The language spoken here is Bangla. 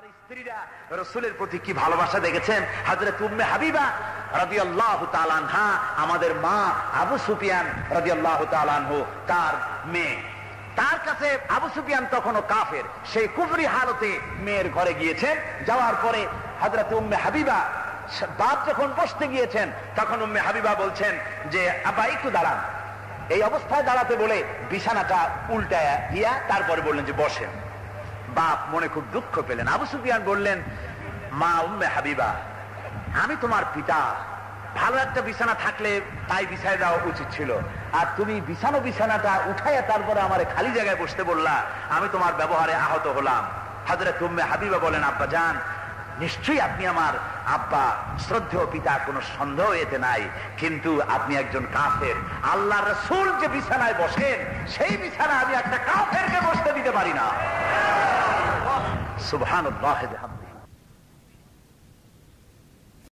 তার স্ত্রীরা রাসূলের প্রতি কি ভালোবাসা দেখেছেন। হযরত উম্মে হাবিবা রাদিয়াল্লাহু তাআলা আনহা, আমাদের মা আবু সুফিয়ান রাদিয়াল্লাহু তাআলা আনহু, তার মেয়ে। তার কাছে আবু সুফিয়ান তখনও কাফের, সেই কুফরি হালতে মেয়ের ঘরে গিয়েছেন। যাওয়ার পরে হযরত উম্মে হাবিবা বাপ যখন বসতে গিয়েছেন, তখন উম্মে হাবিবা বলছেন যে আব্বা একটু দাঁড়ান। এই অবস্থায় দাঁড়াতে বলে বিছানাটা উল্টায়া দিয়া তারপরে বললেন যে বসেন। বাপ মনে খুব দুঃখ পেলেন। আবু সুফিয়ান বললেন, মা উম্মে হাবিবা, আমি তোমার পিতা, ভালো একটা বিছানা থাকলে তাই বিছায় দেওয়া উচিত ছিল, আর তুমি বিছানাটা উঠাইয়া তারপরে আমার খালি জায়গায় বসতে বললা, আমি তোমার ব্যবহারে আহত হলাম। হযরত উম্মে হাবিবা বলেন, আব্বা জান, নিশ্চয়ই আপনি আমার আব্বা, শ্রদ্ধেয় পিতা, কোনো সন্দেহ এতে নাই, কিন্তু আপনি একজন কাফের। আল্লাহর রাসূল যে বিছানায় বসেন, সেই বিছানা আমি একটা কাফেরকে বসতে দিতে পারি না। সুবহানাল্লাহ।